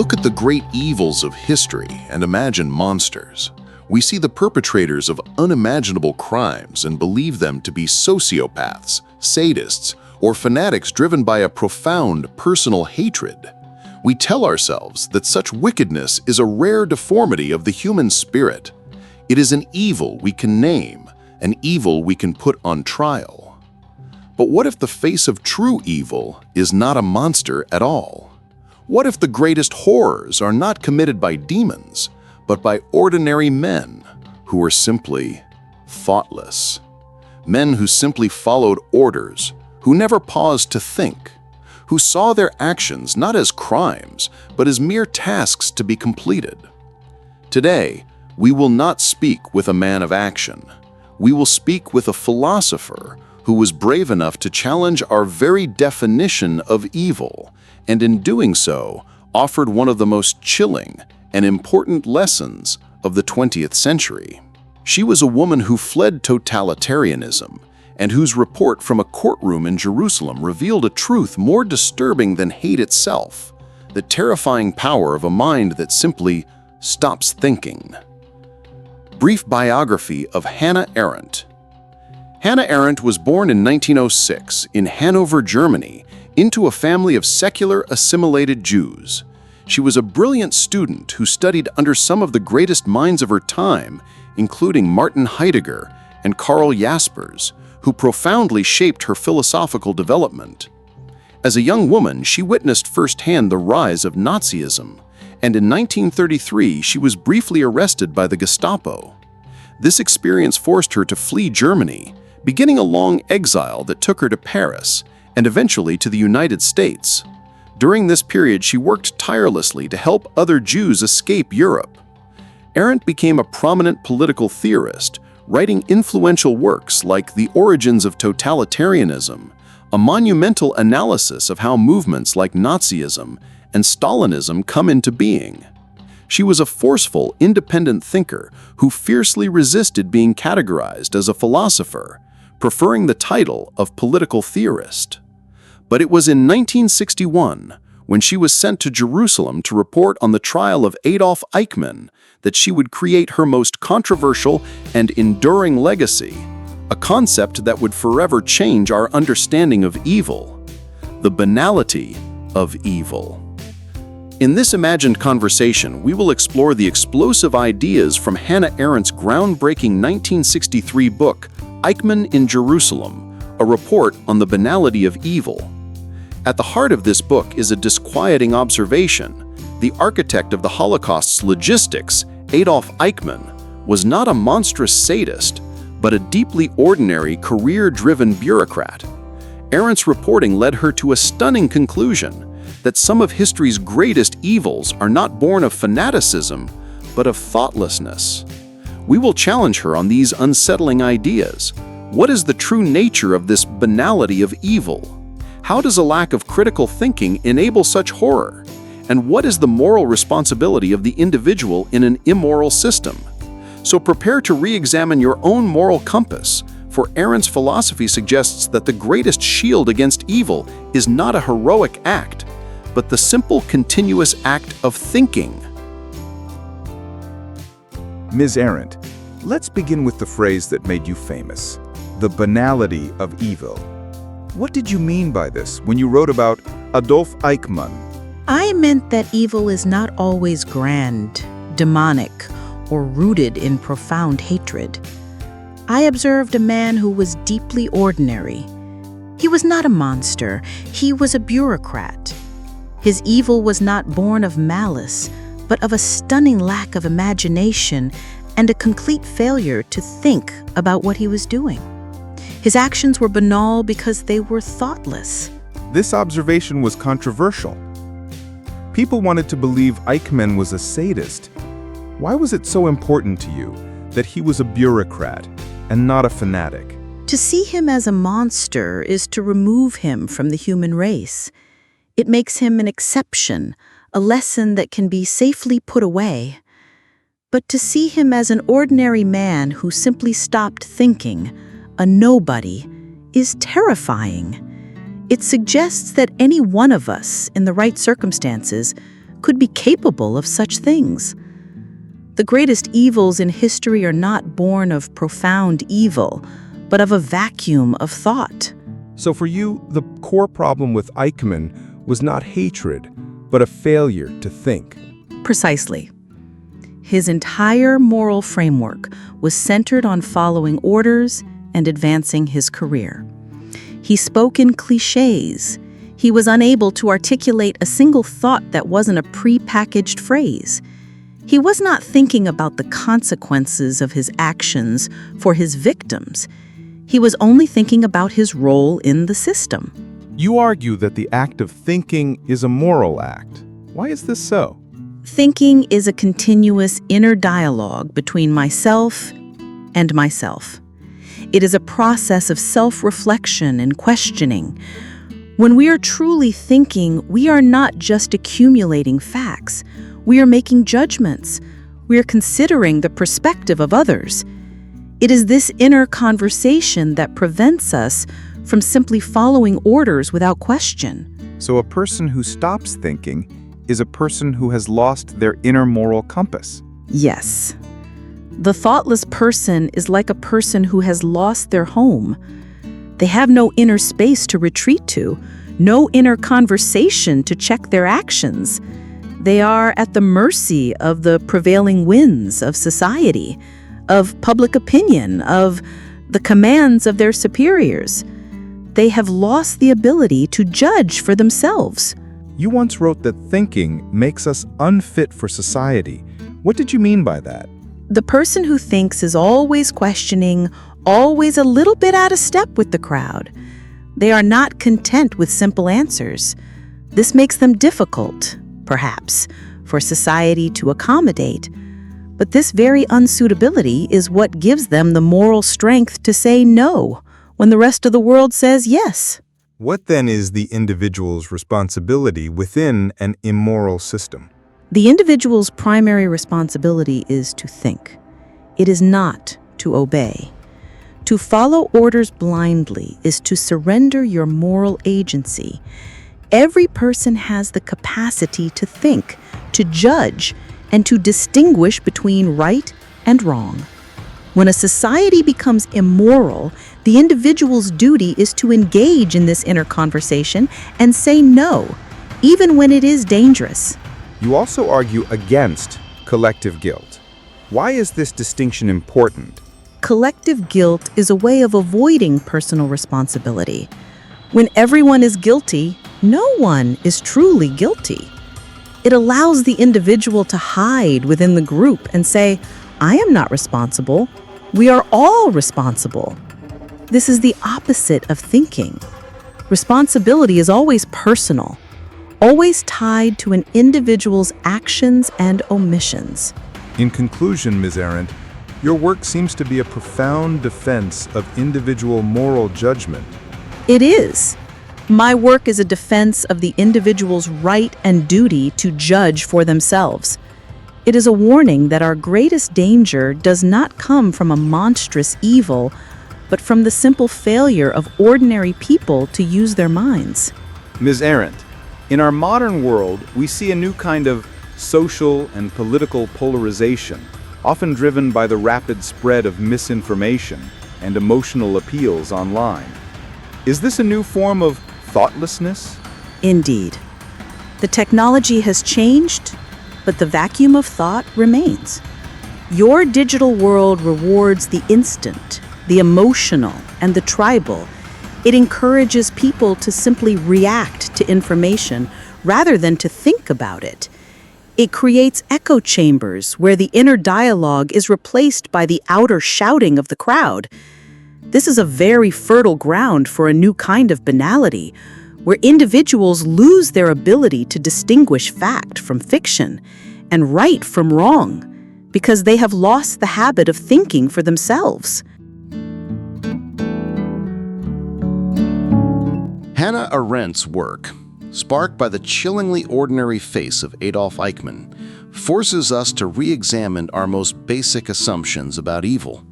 look at the great evils of history and imagine monsters. We see the perpetrators of unimaginable crimes and believe them to be sociopaths, sadists, or fanatics driven by a profound personal hatred. We tell ourselves that such wickedness is a rare deformity of the human spirit. It is an evil we can name, an evil we can put on trial. But what if the face of true evil is not a monster at all? What if the greatest horrors are not committed by demons, but by ordinary men who were simply thoughtless? Men who simply followed orders, who never paused to think, who saw their actions not as crimes, but as mere tasks to be completed. Today, we will not speak with a man of action. We will speak with a philosopher who was brave enough to challenge our very definition of evil, and in doing so, offered one of the most chilling and important lessons of the 20th century. She was a woman who fled totalitarianism, and whose report from a courtroom in Jerusalem revealed a truth more disturbing than hate itself, the terrifying power of a mind that simply stops thinking. Brief biography of Hannah Arendt. Hannah Arendt was born in 1906 in Hanover, Germany, into a family of secular, assimilated Jews. She was a brilliant student who studied under some of the greatest minds of her time, including Martin Heidegger and Karl Jaspers, who profoundly shaped her philosophical development. As a young woman, she witnessed firsthand the rise of Nazism, and in 1933 she was briefly arrested by the Gestapo. This experience forced her to flee Germany, beginning a long exile that took her to Paris, and eventually to the United States. During this period, she worked tirelessly to help other Jews escape Europe. Arendt became a prominent political theorist, writing influential works like The Origins of Totalitarianism, a monumental analysis of how movements like Nazism and Stalinism come into being. She was a forceful, independent thinker who fiercely resisted being categorized as a philosopher, preferring the title of political theorist. But it was in 1961, when she was sent to Jerusalem to report on the trial of Adolf Eichmann, that she would create her most controversial and enduring legacy, a concept that would forever change our understanding of evil: the banality of evil. In this imagined conversation, we will explore the explosive ideas from Hannah Arendt's groundbreaking 1963 book, Eichmann in Jerusalem, a report on the banality of evil. At the heart of this book is a disquieting observation. The architect of the Holocaust's logistics, Adolf Eichmann, was not a monstrous sadist, but a deeply ordinary, career-driven bureaucrat. Arendt's reporting led her to a stunning conclusion that some of history's greatest evils are not born of fanaticism, but of thoughtlessness. We will challenge her on these unsettling ideas. What is the true nature of this banality of evil? How does a lack of critical thinking enable such horror? And what is the moral responsibility of the individual in an immoral system? So prepare to re-examine your own moral compass, for Arendt's philosophy suggests that the greatest shield against evil is not a heroic act, but the simple, continuous act of thinking. Ms. Arendt, let's begin with the phrase that made you famous, the banality of evil. What did you mean by this when you wrote about Adolf Eichmann? I meant that evil is not always grand, demonic, or rooted in profound hatred. I observed a man who was deeply ordinary. He was not a monster, he was a bureaucrat. His evil was not born of malice, but of a stunning lack of imagination and a complete failure to think about what he was doing. His actions were banal because they were thoughtless. This observation was controversial. People wanted to believe Eichmann was a sadist. Why was it so important to you that he was a bureaucrat and not a fanatic? To see him as a monster is to remove him from the human race. It makes him an exception, a lesson that can be safely put away. But to see him as an ordinary man who simply stopped thinking, a nobody, is terrifying. It suggests that any one of us, in the right circumstances, could be capable of such things. The greatest evils in history are not born of profound evil, but of a vacuum of thought. So for you, the core problem with Eichmann was not hatred, but a failure to think. Precisely. His entire moral framework was centered on following orders and advancing his career. He spoke in cliches. He was unable to articulate a single thought that wasn't a pre-packaged phrase. He was not thinking about the consequences of his actions for his victims. He was only thinking about his role in the system. You argue that the act of thinking is a moral act. Why is this so? Thinking is a continuous inner dialogue between myself and myself. It is a process of self-reflection and questioning. When we are truly thinking, we are not just accumulating facts. We are making judgments. We are considering the perspective of others. It is this inner conversation that prevents us from simply following orders without question. So a person who stops thinking is a person who has lost their inner moral compass. Yes. The thoughtless person is like a person who has lost their home. They have no inner space to retreat to, no inner conversation to check their actions. They are at the mercy of the prevailing winds of society, of public opinion, of the commands of their superiors. They have lost the ability to judge for themselves. You once wrote that thinking makes us unfit for society. What did you mean by that? The person who thinks is always questioning, always a little bit out of step with the crowd. They are not content with simple answers. This makes them difficult, perhaps, for society to accommodate. But this very unsuitability is what gives them the moral strength to say no when the rest of the world says yes. What then is the individual's responsibility within an immoral system? The individual's primary responsibility is to think. It is not to obey. To follow orders blindly is to surrender your moral agency. Every person has the capacity to think, to judge, and to distinguish between right and wrong. When a society becomes immoral, the individual's duty is to engage in this inner conversation and say no, even when it is dangerous. You also argue against collective guilt. Why is this distinction important? Collective guilt is a way of avoiding personal responsibility. When everyone is guilty, no one is truly guilty. It allows the individual to hide within the group and say, I am not responsible. We are all responsible. This is the opposite of thinking. Responsibility is always personal, always tied to an individual's actions and omissions. In conclusion, Ms. Arendt, your work seems to be a profound defense of individual moral judgment. It is. My work is a defense of the individual's right and duty to judge for themselves. It is a warning that our greatest danger does not come from a monstrous evil, but from the simple failure of ordinary people to use their minds. Ms. Arendt, in our modern world, we see a new kind of social and political polarization, often driven by the rapid spread of misinformation and emotional appeals online. Is this a new form of thoughtlessness? Indeed. The technology has changed, but the vacuum of thought remains. Your digital world rewards the instant, the emotional, and the tribal. It encourages people to simply react to information rather than to think about it. It creates echo chambers where the inner dialogue is replaced by the outer shouting of the crowd. This is a very fertile ground for a new kind of banality, where individuals lose their ability to distinguish fact from fiction and right from wrong, because they have lost the habit of thinking for themselves. Hannah Arendt's work, sparked by the chillingly ordinary face of Adolf Eichmann, forces us to re-examine our most basic assumptions about evil.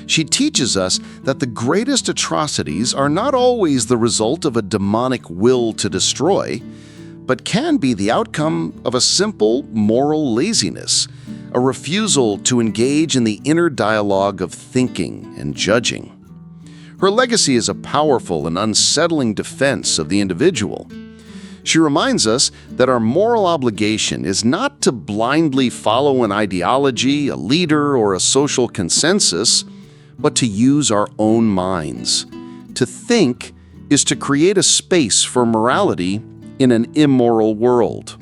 She teaches us that the greatest atrocities are not always the result of a demonic will to destroy, but can be the outcome of a simple moral laziness, a refusal to engage in the inner dialogue of thinking and judging. Her legacy is a powerful and unsettling defense of the individual. She reminds us that our moral obligation is not to blindly follow an ideology, a leader, or a social consensus, but to use our own minds. To think is to create a space for morality in an immoral world.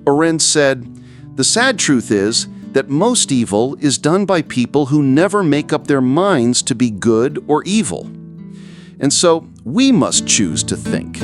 Arendt said, "The sad truth is that most evil is done by people who never make up their minds to be good or evil. And so we must choose to think."